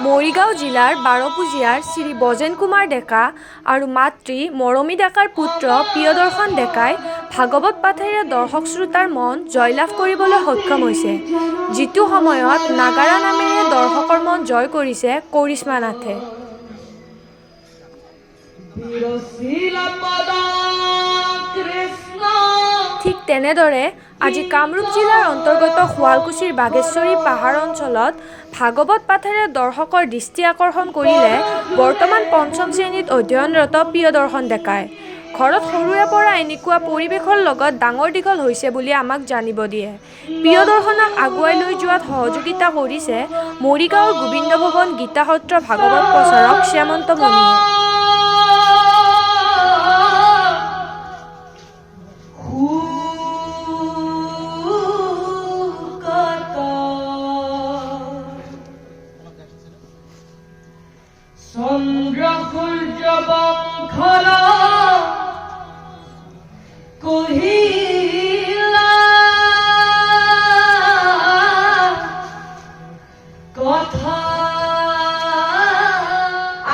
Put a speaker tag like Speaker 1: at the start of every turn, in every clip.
Speaker 1: মৰিগাঁও জিলাৰ বাৰপুজীয়াৰ শ্ৰী বজেন কুমাৰ ডেকা আৰু মাতৃ মৰমী ডেকাৰ পুত্ৰ প্ৰিয়দৰ্শন ডেকাই ভাগৱত পাঠেৰে দৰ্শক শ্ৰোতাৰ মন জয়লাভ কৰিবলৈ সক্ষম হৈছে, যিটো সময়ত নাগাৰা নামেৰে দৰ্শকৰ মন জয় কৰিছে কৰিশ্মা নাথে। ঠিক তেনেদৰে আজি কামৰূপ জিলাৰ অন্তৰ্গত শুৱালকুছিৰ বাগেশ্বৰী পাহাৰ অঞ্চলত ভাগৱত পাঠেৰে দৰ্শকৰ দৃষ্টি আকৰ্ষণ কৰিলে বৰ্তমান পঞ্চম শ্ৰেণীত অধ্যয়নৰত প্ৰিয়দৰ্শন ডেকাই। ঘৰত সৰুৰে পৰা এনেকুৱা পৰিৱেশৰ লগত ডাঙৰ দীঘল হৈছে বুলি আমাক জানিব দিয়ে। প্ৰিয়দৰ্শনক আগুৱাই লৈ যোৱাত সহযোগিতা কৰিছে মৰিগাঁৱৰ গোবিন্দ ভৱন গীতা সত্ৰ ভাগৱত প্ৰচাৰক শ্যামন্ত মণিয়ে।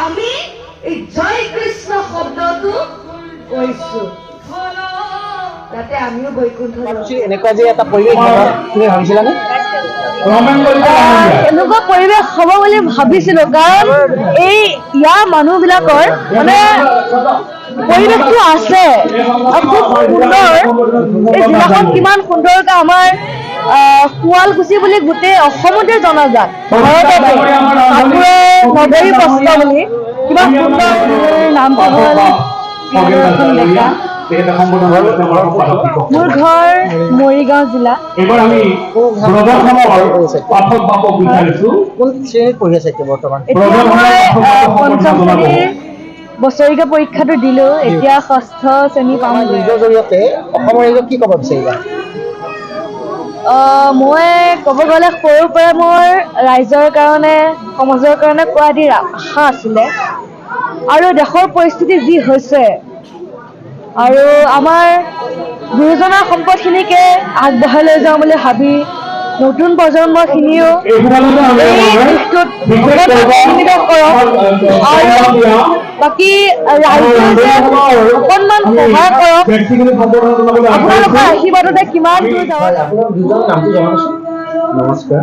Speaker 2: আমি এই জয় কৃষ্ণ শব্দটো কৈছো যাতে আমিও বৈকুণ্ঠ
Speaker 3: এনেকুৱা যে এটা পৰিৱেশ তুমি ভাবিছিলানে?
Speaker 2: এনেকুৱা পৰিৱেশ হ'ব বুলি ভাবিছিলো, কাৰণ এই ইয়াৰ মানুহবিলাকৰ মানে পৰিৱেশটো আছে আৰু খুব সুন্দৰ। এই জিলাখন কিমান সুন্দৰকৈ আমাৰ শুৱালকুছি বুলি গোটেই অসমতে জনাজাত, ভাৰততে নগৰী প্ৰশ্ন বুলি কিমান সুন্দৰ নামটো হ'ল প্ৰিয়দৰ্শন ডেকা। মোৰ ঘৰ মৰিগাঁও জিলা।
Speaker 3: কোন শ্ৰেণীত পঢ়ি আছে এতিয়া বৰ্তমান?
Speaker 2: এতিয়া মই পঞ্চম শ্ৰেণীৰ বছৰিকা পৰীক্ষাটো দিলো, এতিয়া ষষ্ঠ শ্ৰেণী পাম।
Speaker 3: নিজৰ জৰিয়তে অসমৰ ৰাইজক কি ক'ব বিচাৰিবা?
Speaker 2: মই ক'ব গ'লে সৰুৰ পৰা মোৰ ৰাইজৰ কাৰণে সমাজৰ কাৰণে কোৱা দি আশা আছিলে, আৰু দেশৰ পৰিস্থিতি যি হৈছে আৰু আমাৰ গুৰুজনাৰ সম্পদখিনিকে আগবঢ়াই লৈ যাওঁ বুলি ভাবি নতুন প্ৰজন্মখিনিও এই দিশটোত সীমিত কৰক, আৰু বাকী ৰাইজে যে অকণমান সহায় কৰক। আপোনালোকৰ আশীৰ্বাদতে কিমান দূৰ যাব।
Speaker 4: নমস্কাৰ,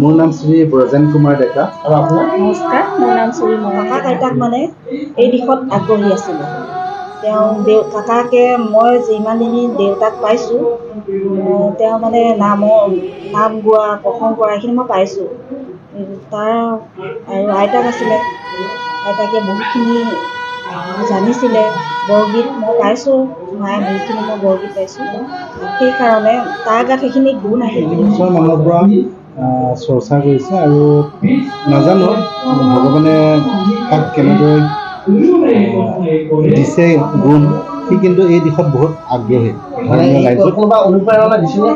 Speaker 4: মোৰ নাম শ্ৰী ব্ৰজেন কুমাৰ ডেকা। আৰু আপোনাৰ?
Speaker 5: নমস্কাৰ, মোৰ নাম শ্ৰী ককা আইতাক মানে এই দিশত আগ্ৰহী আছিলে। তেওঁ কাকাকে মই যিমানদিন দেউতাক পাইছোঁ, তেওঁ মানে নাম গোৱা প্ৰসংগ কৰা এইখিনি মই পাইছোঁ। তাৰ আৰু আইতাক আছিলে, আইতাকে বহুতখিনি জানিছিলে। বৰগীত মই পাইছোঁ, মায়ে বহুতখিনি মই বৰগীত পাইছোঁ। সেইকাৰণে তাৰ গাত সেইখিনি গুণ আহিল।
Speaker 4: ওচৰৰ মানুহৰ পৰা চৰ্চা কৰিছে, আৰু নাজানো ভগৱানে তাক কেনেদৰে দিছে গুণ, সি কিন্তু এই দিশত বহুত আগ্ৰহী।
Speaker 3: অনুপ্ৰেৰণা দিছিলে?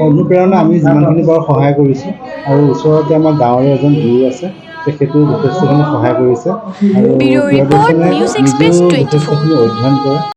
Speaker 4: অনুপ্ৰেৰণা আমি যিমানখিনি বাৰু সহায় কৰিছোঁ, আৰু ওচৰতে আমাৰ গাঁৱৰে এজন গুৰু আছে, তেখেতেও যথেষ্টখিনি সহায় কৰিছে, আৰু প্ৰিয়দৰ্শনে নিজেও যথেষ্টখিনি অধ্যয়ন কৰে।